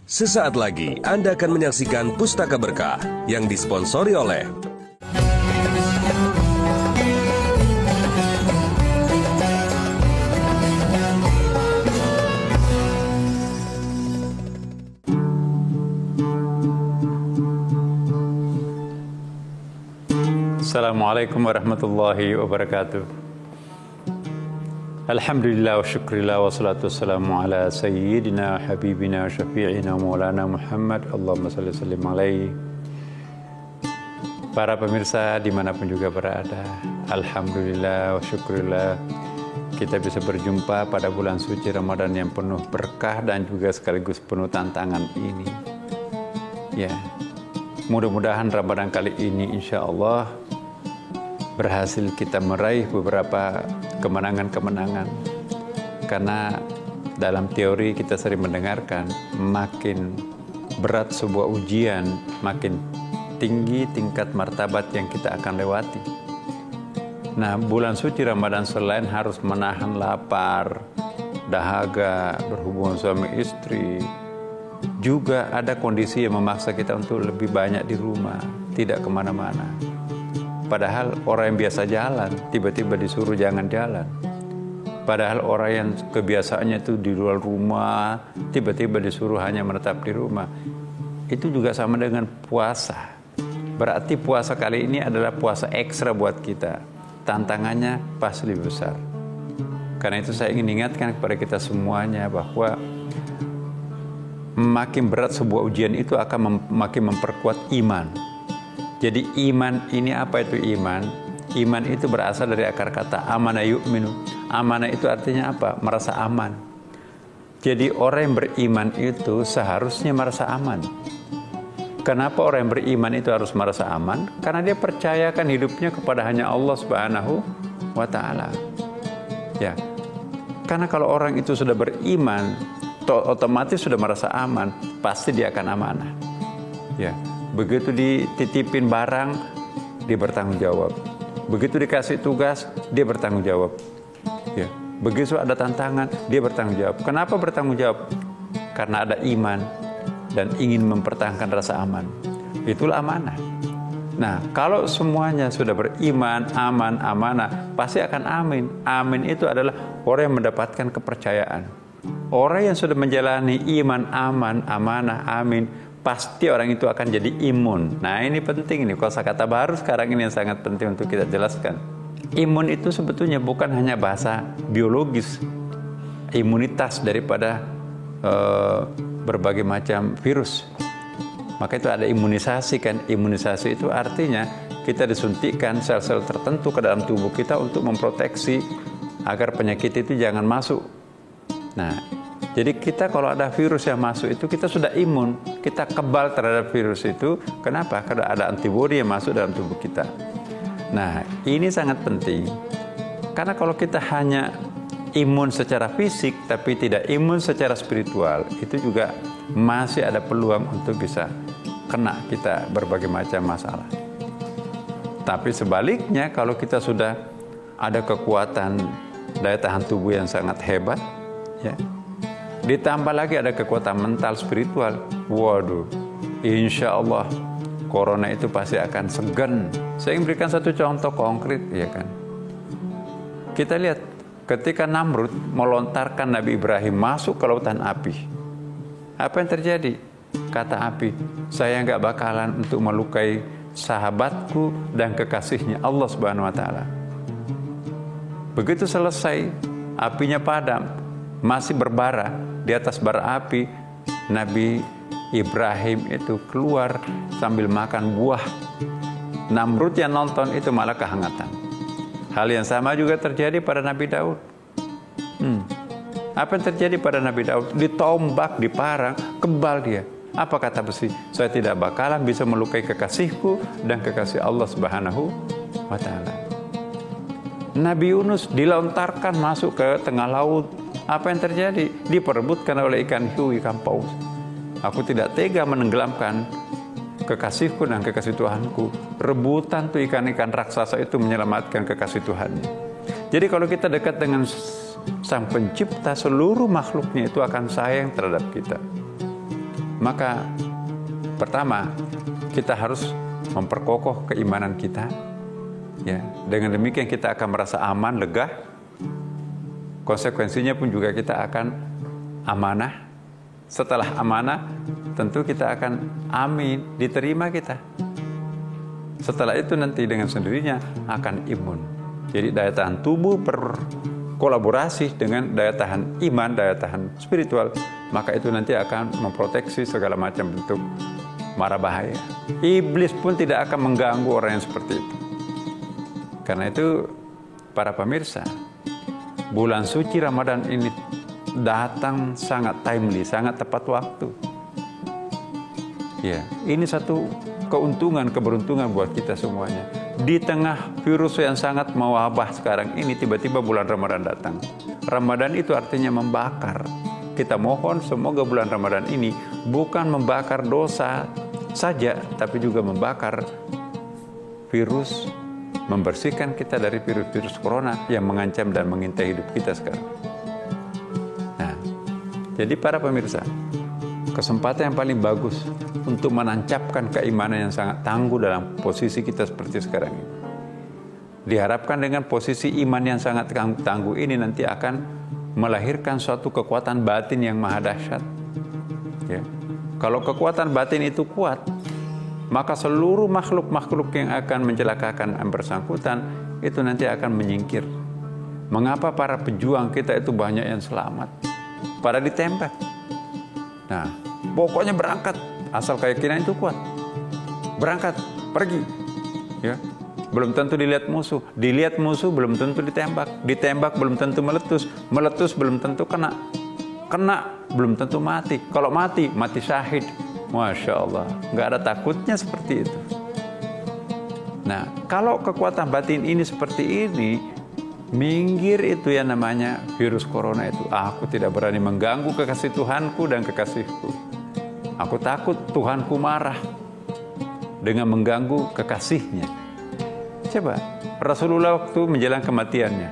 Sesaat lagi Anda akan menyaksikan Pustaka Berkah yang disponsori oleh Assalamualaikum warahmatullahi wabarakatuh. Alhamdulillah wa syukrillah wa salatu wassalamu ala sayyidina habibina syafi'ina maulana Muhammad. Allahumma salli sallim alaihi. Para pemirsa dimanapun juga berada, Alhamdulillah wa syukrillah kita bisa berjumpa pada bulan suci Ramadan yang penuh berkah dan juga sekaligus penuh tantangan ini. Ya, mudah-mudahan Ramadan kali ini insya Allah berhasil kita meraih beberapa kemenangan-kemenangan. Karena dalam teori kita sering mendengarkan, makin berat sebuah ujian, makin tinggi tingkat martabat yang kita akan lewati. Nah, bulan suci Ramadan selain harus menahan lapar, dahaga, berhubungan suami istri, juga ada kondisi yang memaksa kita untuk lebih banyak di rumah, tidak kemana-mana. Padahal orang yang biasa jalan, tiba-tiba disuruh jangan jalan. Padahal orang yang kebiasaannya itu di luar rumah, tiba-tiba disuruh hanya menetap di rumah. Itu juga sama dengan puasa. Berarti puasa kali ini adalah puasa ekstra buat kita. Tantangannya pasti lebih besar. Karena itu saya ingin ingatkan kepada kita semuanya bahwa makin berat sebuah ujian itu akan makin memperkuat iman. Jadi iman ini apa itu iman? Iman itu berasal dari akar kata amana yu'minu. Amanah itu artinya apa? Merasa aman. Jadi orang yang beriman itu seharusnya merasa aman. Kenapa orang yang beriman itu harus merasa aman? Karena dia percayakan hidupnya kepada hanya Allah Subhanahu wa ta'ala. Ya. Karena kalau orang itu sudah beriman, otomatis sudah merasa aman, pasti dia akan amanah. Ya. Begitu dititipin barang, dia bertanggung jawab. Begitu dikasih tugas, dia bertanggung jawab. Ya. Begitu ada tantangan, dia bertanggung jawab. Kenapa bertanggung jawab? Karena ada iman dan ingin mempertahankan rasa aman. Itulah amanah. Nah, kalau semuanya sudah beriman, aman, amanah, pasti akan amin. Amin itu adalah orang yang mendapatkan kepercayaan. Orang yang sudah menjalani iman, aman, amanah, amin, pasti orang itu akan jadi imun. Nah, ini penting, ini kosakata baru sekarang ini yang sangat penting untuk kita jelaskan. Imun itu sebetulnya bukan hanya bahasa biologis, imunitas daripada berbagai macam virus. Maka itu ada imunisasi kan. Imunisasi itu artinya kita disuntikkan sel-sel tertentu ke dalam tubuh kita untuk memproteksi agar penyakit itu jangan masuk. Nah, jadi kita kalau ada virus yang masuk itu kita sudah imun, kita kebal terhadap virus itu. Kenapa? Karena ada antibodi yang masuk dalam tubuh kita. Nah, ini sangat penting. Karena kalau kita hanya imun secara fisik tapi tidak imun secara spiritual, itu juga masih ada peluang untuk bisa kena kita berbagai macam masalah. Tapi sebaliknya, kalau kita sudah ada kekuatan daya tahan tubuh yang sangat hebat, ya, ditambah lagi ada kekuatan mental spiritual. Waduh, insya Allah corona itu pasti akan segan. Saya ingin berikan satu contoh konkret, ya kan. Kita lihat ketika Namrud melontarkan Nabi Ibrahim masuk ke lautan api. Apa yang terjadi? Kata api, saya nggak bakalan untuk melukai sahabatku dan kekasihnya Allah Subhanahu wa ta'ala. Begitu selesai, apinya padam, masih berbara. Di atas bara api, Nabi Ibrahim itu keluar sambil makan buah. Namrud yang nonton itu malah kehangatan. Hal yang sama juga terjadi pada Nabi Daud. Apa yang terjadi pada Nabi Daud? Ditombak, diparang, kebal dia. Apa kata besi? Saya tidak bakalan bisa melukai kekasihku dan kekasih Allah Subhanahu wa ta'ala. Nabi Yunus dilontarkan masuk ke tengah laut. Apa yang terjadi? Diperebutkan oleh ikan hiu, ikan paus. Aku tidak tega menenggelamkan kekasihku dan kekasih Tuhanku. Rebutan tuh ikan-ikan raksasa itu menyelamatkan kekasih Tuhannya. Jadi kalau kita dekat dengan Sang Pencipta, seluruh makhluknya itu akan sayang terhadap kita. Maka pertama, kita harus memperkokoh keimanan kita. Ya, dengan demikian kita akan merasa aman, lega. Konsekuensinya pun juga kita akan amanah. Setelah amanah, tentu kita akan amin, diterima kita. Setelah itu nanti dengan sendirinya akan imun. Jadi daya tahan tubuh berkolaborasi dengan daya tahan iman, daya tahan spiritual, maka itu nanti akan memproteksi segala macam bentuk mara bahaya. Iblis pun tidak akan mengganggu orang yang seperti itu. Karena itu, para pemirsa, bulan suci Ramadan ini datang sangat timely, sangat tepat waktu. Ya, ini satu keuntungan, keberuntungan buat kita semuanya. Di tengah virus yang sangat mewabah sekarang ini, tiba-tiba bulan Ramadan datang. Ramadan itu artinya membakar. Kita mohon semoga bulan Ramadan ini bukan membakar dosa saja, tapi juga membakar virus, membersihkan kita dari virus-virus corona yang mengancam dan mengintai hidup kita sekarang. Nah, jadi para pemirsa, kesempatan yang paling bagus untuk menancapkan keimanan yang sangat tangguh dalam posisi kita seperti sekarang ini. Diharapkan dengan posisi iman yang sangat tangguh ini nanti akan melahirkan suatu kekuatan batin yang maha dahsyat. Ya. Kalau kekuatan batin itu kuat, maka seluruh makhluk-makhluk yang akan mencelakakan yang bersangkutan itu nanti akan menyingkir. Mengapa para pejuang kita itu banyak yang selamat? Pada ditembak. Nah, pokoknya berangkat, asal keyakinan itu kuat. Berangkat, pergi. Ya. Belum tentu dilihat musuh belum tentu ditembak belum tentu meletus belum tentu kena belum tentu mati. Kalau mati syahid. Masya Allah, nggak ada takutnya seperti itu. Nah, kalau kekuatan batin ini seperti ini, minggir itu yang namanya virus corona itu. Aku tidak berani mengganggu kekasih Tuhanku dan kekasihku. Aku takut Tuhanku marah dengan mengganggu kekasihnya. Coba, Rasulullah waktu menjelang kematiannya,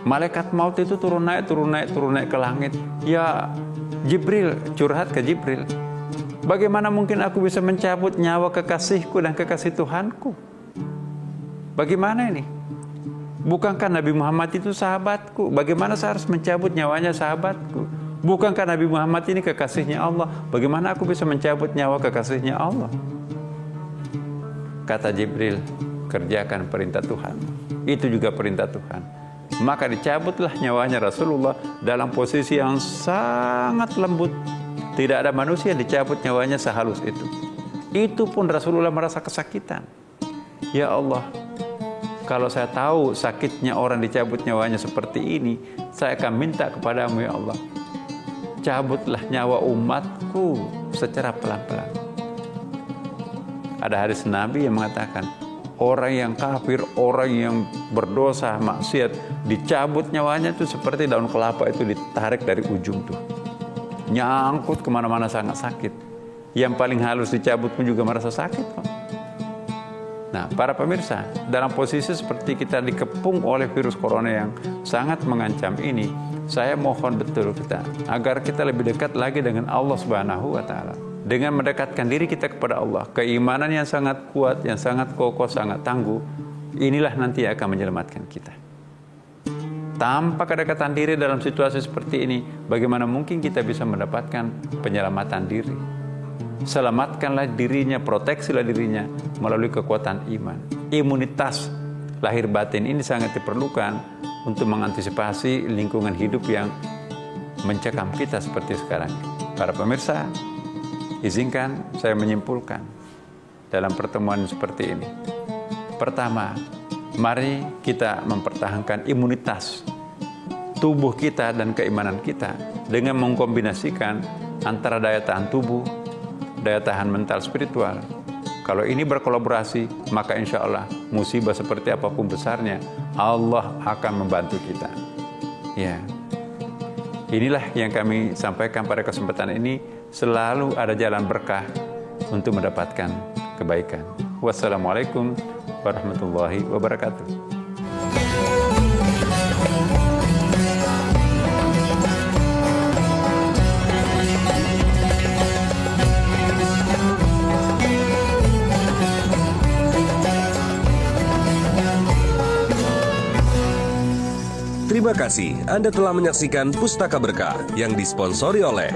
malaikat maut itu turun naik ke langit. Ya, Jibril, curhat ke Jibril. Bagaimana mungkin aku bisa mencabut nyawa kekasihku dan kekasih Tuhanku? Bagaimana ini? Bukankah Nabi Muhammad itu sahabatku? Bagaimana saya harus mencabut nyawanya sahabatku? Bukankah Nabi Muhammad ini kekasihnya Allah? Bagaimana aku bisa mencabut nyawa kekasihnya Allah? Kata Jibril, kerjakan perintah Tuhan. Itu juga perintah Tuhan. Maka dicabutlah nyawanya Rasulullah dalam posisi yang sangat lembut. Tidak ada manusia dicabut nyawanya sehalus itu. Itu pun Rasulullah merasa kesakitan. Ya Allah, kalau saya tahu sakitnya orang dicabut nyawanya seperti ini, saya akan minta kepadamu ya Allah, cabutlah nyawa umatku secara pelan-pelan. Ada hadis Nabi yang mengatakan, orang yang kafir, orang yang berdosa, maksiat, dicabut nyawanya itu seperti daun kelapa itu ditarik dari ujung tuh. Nyangkut kemana-mana sangat sakit. Yang paling halus dicabut pun juga merasa sakit. Nah, para pemirsa, dalam posisi seperti kita dikepung oleh virus corona yang sangat mengancam ini, saya mohon betul kita, agar kita lebih dekat lagi dengan Allah Subhanahu wa Ta'ala. Dengan mendekatkan diri kita kepada Allah, keimanan yang sangat kuat, yang sangat kokoh, sangat tangguh, inilah nanti yang akan menyelamatkan kita. Tanpa kedekatan diri dalam situasi seperti ini, bagaimana mungkin kita bisa mendapatkan penyelamatan diri? Selamatkanlah dirinya, proteksilah dirinya melalui kekuatan iman. Imunitas lahir batin ini sangat diperlukan untuk mengantisipasi lingkungan hidup yang mencekam kita seperti sekarang. Para pemirsa, izinkan saya menyimpulkan dalam pertemuan seperti ini. Pertama, mari kita mempertahankan imunitas tubuh kita dan keimanan kita dengan mengkombinasikan antara daya tahan tubuh, daya tahan mental spiritual. Kalau ini berkolaborasi, maka insya Allah musibah seperti apapun besarnya, Allah akan membantu kita. Ya, inilah yang kami sampaikan pada kesempatan ini. Selalu ada jalan berkah untuk mendapatkan kebaikan. Wassalamualaikum warahmatullahi wabarakatuh. Terima kasih Anda telah menyaksikan Pustaka Berkah yang disponsori oleh